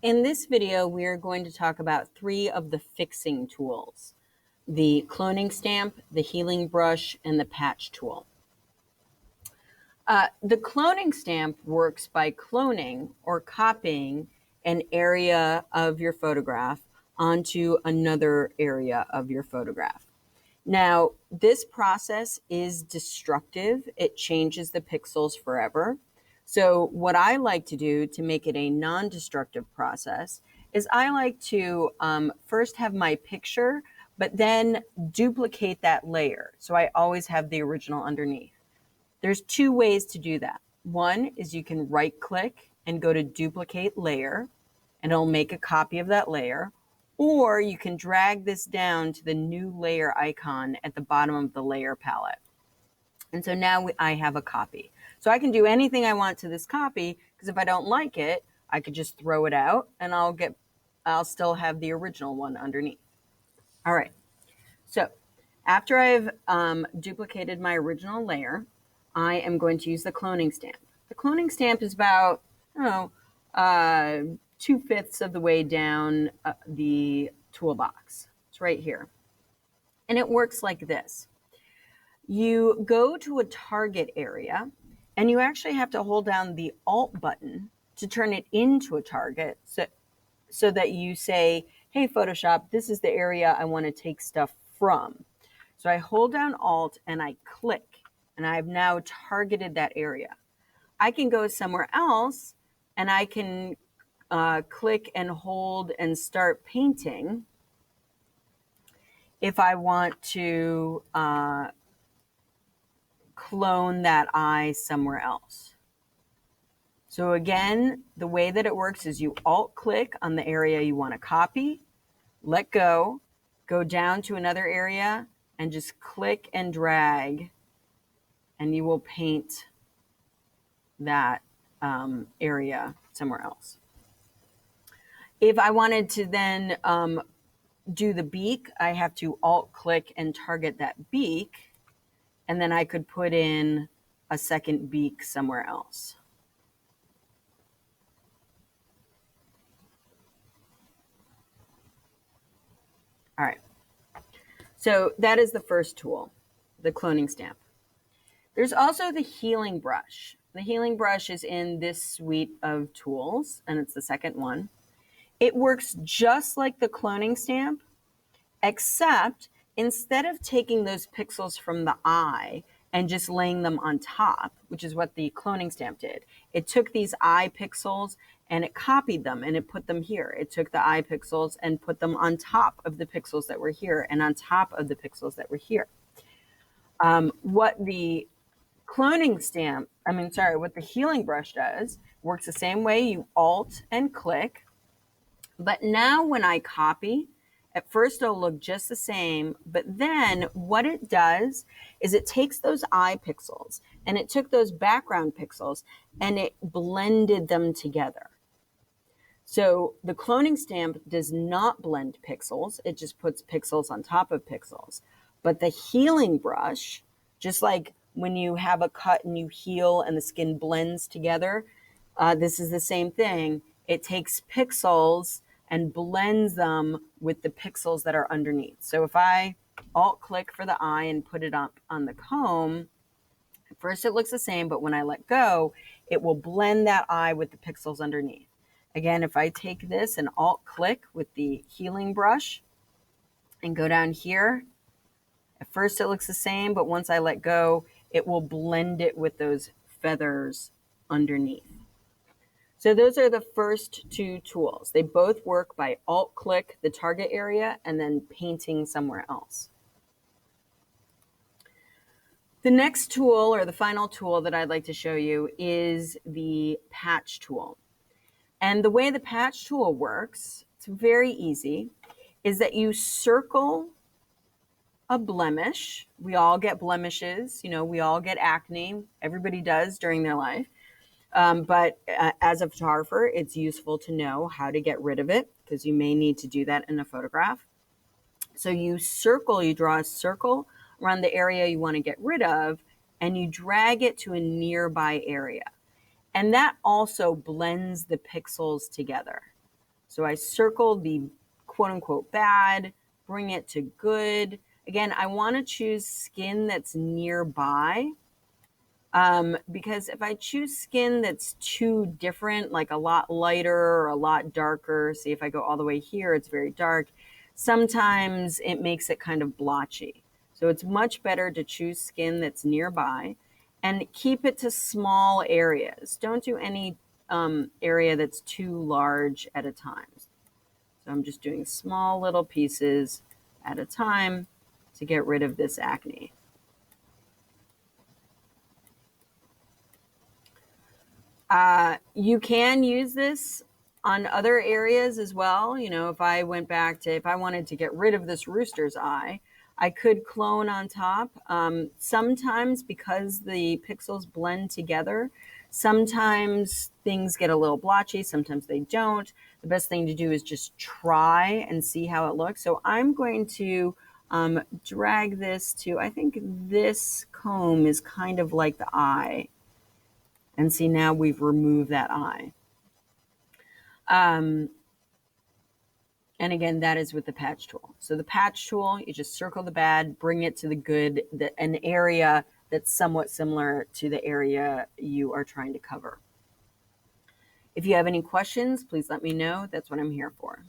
In this video, we are going to talk about 3 of the fixing tools: the cloning stamp, the healing brush, and the patch tool. The cloning stamp works by cloning or copying an area of your photograph onto another area of your photograph. Now, this process is destructive. It changes the pixels forever. So what I like to do to make it a non-destructive process is I like to first have my picture, but then duplicate that layer. So I always have the original underneath. There's 2 ways to do that. One is you can right click and go to duplicate layer, and it'll make a copy of that layer. Or you can drag this down to the new layer icon at the bottom of the layer palette. And so now I have a copy. So I can do anything I want to this copy, because if I don't like it, I could just throw it out and I'll still have the original one underneath. All right. So after I've duplicated my original layer, I am going to use the cloning stamp. The cloning stamp is about, 2/5 of the way down the toolbox. It's right here. And it works like this. You go to a target area, and you actually have to hold down the Alt button to turn it into a target so that you say, hey, Photoshop, this is the area I want to take stuff from. So I hold down Alt and I click, and I've now targeted that area. I can go somewhere else and I can click and hold and start painting if I want to clone that eye somewhere else. So again, the way that it works is you Alt click on the area you want to copy, let go down to another area, and just click and drag, and you will paint that area somewhere else. If I wanted to then do the beak, I have to Alt click and target that beak, and then I could put in a second beak somewhere else. All right. So that is the first tool, the cloning stamp. There's also the healing brush. The healing brush is in this suite of tools, and it's the second one. It works just like the cloning stamp, except instead of taking those pixels from the eye and just laying them on top, which is what the cloning stamp did, it took these eye pixels and it copied them and it put them here. It took the eye pixels and put them on top of the pixels that were here and on top of the pixels that were here. What the healing brush does works the same way. You Alt and click, but now when I copy, at first it'll look just the same, but then what it does is it takes those eye pixels and it took those background pixels and it blended them together. So the cloning stamp does not blend pixels. It just puts pixels on top of pixels. But the healing brush, just like when you have a cut and you heal and the skin blends together, this is the same thing. It takes pixels and blends them with the pixels that are underneath. So if I Alt click for the eye and put it up on the comb, at first it looks the same, but when I let go, it will blend that eye with the pixels underneath. Again, if I take this and Alt click with the healing brush and go down here, at first it looks the same, but once I let go, it will blend it with those feathers underneath. So those are the first 2 tools. They both work by Alt click the target area and then painting somewhere else. The next tool, or the final tool that I'd like to show you, is the patch tool. And the way the patch tool works, it's very easy, is that you circle a blemish. We all get blemishes. We all get acne. Everybody does during their life. But as a photographer, it's useful to know how to get rid of it, because you may need to do that in a photograph. So you draw a circle around the area you want to get rid of, and you drag it to a nearby area. And that also blends the pixels together. So I circle the quote unquote bad, bring it to good. Again, I want to choose skin that's nearby, because if I choose skin that's too different, like a lot lighter or a lot darker, see if I go all the way here, it's very dark. Sometimes it makes it kind of blotchy. So it's much better to choose skin that's nearby and keep it to small areas. Don't do any area that's too large at a time. So I'm just doing small little pieces at a time to get rid of this acne. You can use this on other areas as well. You know, if I went back to, if I wanted to get rid of this rooster's eye, I could clone on top. Sometimes because the pixels blend together, sometimes things get a little blotchy, sometimes they don't. The best thing to do is just try and see how it looks. So I'm going to drag this to, I think this comb is kind of like the eye. And see, now we've removed that eye. And again, that is with the patch tool. So the patch tool, you just circle the bad, bring it to the good, an area that's somewhat similar to the area you are trying to cover. If you have any questions, please let me know. That's what I'm here for.